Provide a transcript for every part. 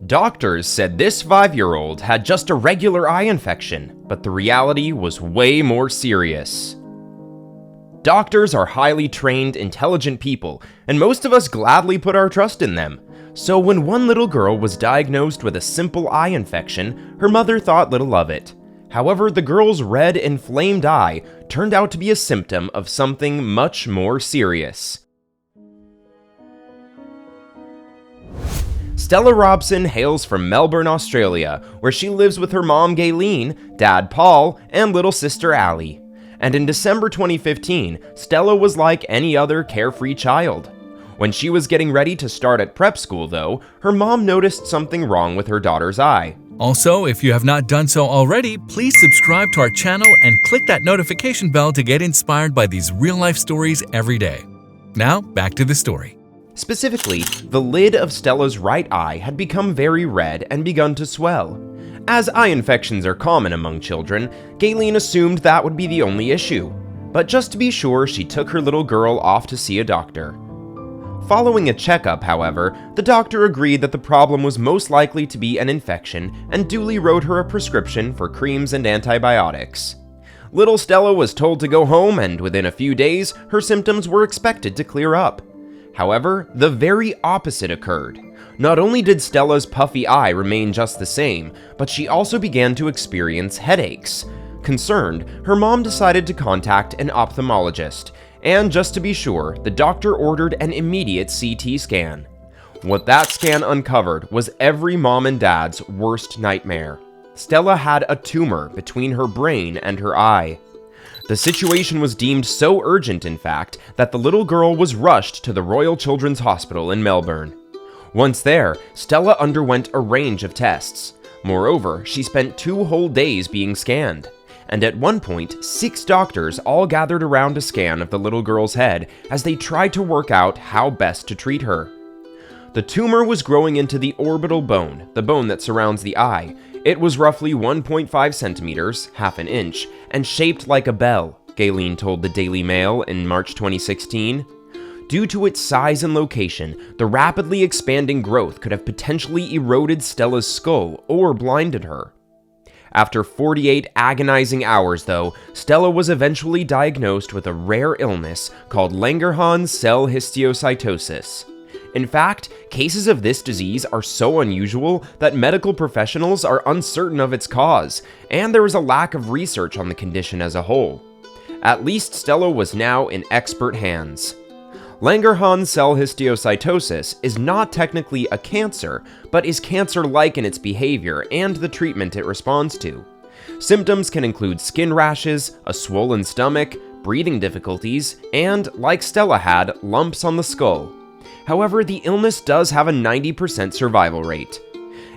Doctors said this 5-year-old had just a regular eye infection, but the reality was way more serious. Doctors are highly trained, intelligent people, and most of us gladly put our trust in them. So when one little girl was diagnosed with a simple eye infection, her mother thought little of it. However, the girl's red, inflamed eye turned out to be a symptom of something much more serious. Stella Robson hails from Melbourne, Australia, where she lives with her mom Gayleen, dad Paul, and little sister Allie. And in December 2015, Stella was like any other carefree child. When she was getting ready to start at prep school though, her mom noticed something wrong with her daughter's eye. Also, if you have not done so already, please subscribe to our channel and click that notification bell to get inspired by these real-life stories every day. Now, back to the story. Specifically, the lid of Stella's right eye had become very red and begun to swell. As eye infections are common among children, Gayleen assumed that would be the only issue. But just to be sure, she took her little girl off to see a doctor. Following a checkup, however, the doctor agreed that the problem was most likely to be an infection and duly wrote her a prescription for creams and antibiotics. Little Stella was told to go home, and within a few days, her symptoms were expected to clear up. However, the very opposite occurred. Not only did Stella's puffy eye remain just the same, but she also began to experience headaches. Concerned, her mom decided to contact an ophthalmologist, and just to be sure, the doctor ordered an immediate CT scan. What that scan uncovered was every mom and dad's worst nightmare. Stella had a tumor between her brain and her eye. The situation was deemed so urgent, in fact, that the little girl was rushed to the Royal Children's Hospital in Melbourne. Once there, Stella underwent a range of tests. Moreover, she spent 2 whole days being scanned. And at one point, 6 doctors all gathered around a scan of the little girl's head as they tried to work out how best to treat her. The tumor was growing into the orbital bone, the bone that surrounds the eye. It was roughly 1.5 centimeters, half an inch, and shaped like a bell, Gayleen told the Daily Mail in March 2016. Due to its size and location, the rapidly expanding growth could have potentially eroded Stella's skull or blinded her. After 48 agonizing hours, though, Stella was eventually diagnosed with a rare illness called Langerhans cell histiocytosis. In fact, cases of this disease are so unusual that medical professionals are uncertain of its cause, and there is a lack of research on the condition as a whole. At least Stella was now in expert hands. Langerhans cell histiocytosis is not technically a cancer, but is cancer-like in its behavior and the treatment it responds to. Symptoms can include skin rashes, a swollen stomach, breathing difficulties, and, like Stella had, lumps on the skull. However, the illness does have a 90% survival rate.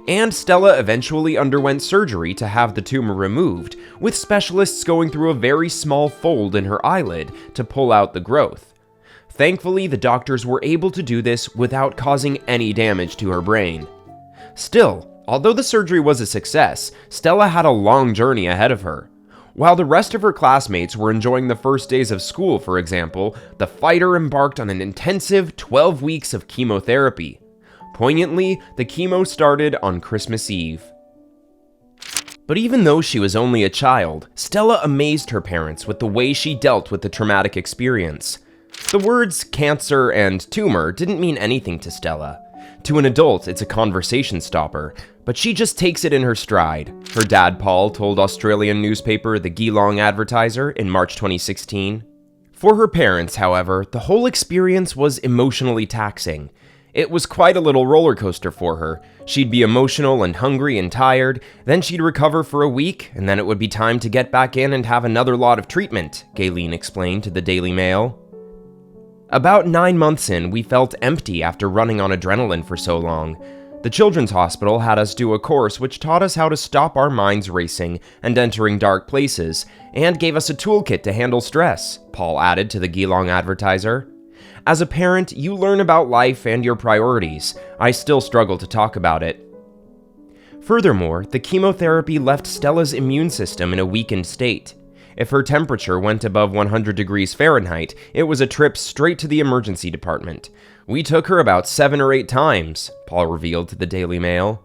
And Stella eventually underwent surgery to have the tumor removed, with specialists going through a very small fold in her eyelid to pull out the growth. Thankfully, the doctors were able to do this without causing any damage to her brain. Still, although the surgery was a success, Stella had a long journey ahead of her. While the rest of her classmates were enjoying the first days of school, for example, the fighter embarked on an intensive 12 weeks of chemotherapy. Poignantly, the chemo started on Christmas Eve. But even though she was only a child, Stella amazed her parents with the way she dealt with the traumatic experience. The words cancer and tumor didn't mean anything to Stella. To an adult, it's a conversation stopper, but she just takes it in her stride, her dad Paul told Australian newspaper The Geelong Advertiser in March 2016. For her parents, however, the whole experience was emotionally taxing. It was quite a little roller coaster for her. She'd be emotional and hungry and tired, then she'd recover for a week, and then it would be time to get back in and have another lot of treatment, Gayleen explained to the Daily Mail. About 9 months in, we felt empty after running on adrenaline for so long. The Children's Hospital had us do a course which taught us how to stop our minds racing and entering dark places, and gave us a toolkit to handle stress, Paul added to the Geelong Advertiser. As a parent, you learn about life and your priorities. I still struggle to talk about it. Furthermore, the chemotherapy left Stella's immune system in a weakened state. If her temperature went above 100 degrees Fahrenheit, it was a trip straight to the emergency department. We took her about 7 or 8 times, Paul revealed to the Daily Mail.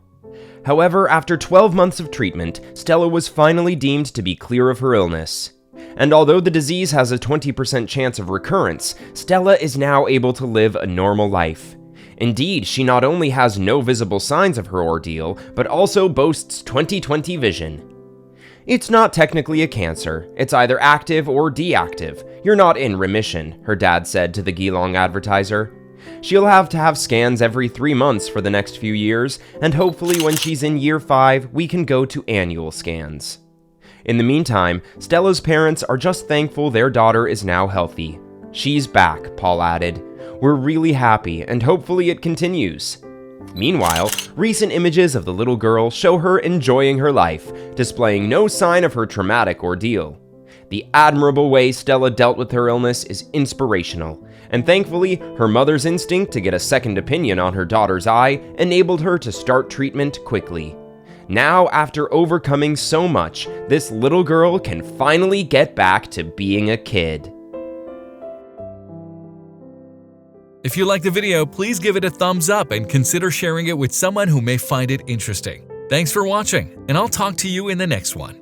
However, after 12 months of treatment, Stella was finally deemed to be clear of her illness. And although the disease has a 20% chance of recurrence, Stella is now able to live a normal life. Indeed, she not only has no visible signs of her ordeal, but also boasts 20/20 vision. "It's not technically a cancer. It's either active or deactive. You're not in remission," her dad said to the Geelong Advertiser. "She'll have to have scans every 3 months for the next few years, and hopefully when she's in year 5, we can go to annual scans." In the meantime, Stella's parents are just thankful their daughter is now healthy. "She's back," Paul added. "We're really happy, and hopefully it continues." Meanwhile, recent images of the little girl show her enjoying her life, displaying no sign of her traumatic ordeal. The admirable way Stella dealt with her illness is inspirational, and thankfully, her mother's instinct to get a second opinion on her daughter's eye enabled her to start treatment quickly. Now, after overcoming so much, this little girl can finally get back to being a kid. If you liked the video, please give it a thumbs up and consider sharing it with someone who may find it interesting. Thanks for watching, and I'll talk to you in the next one.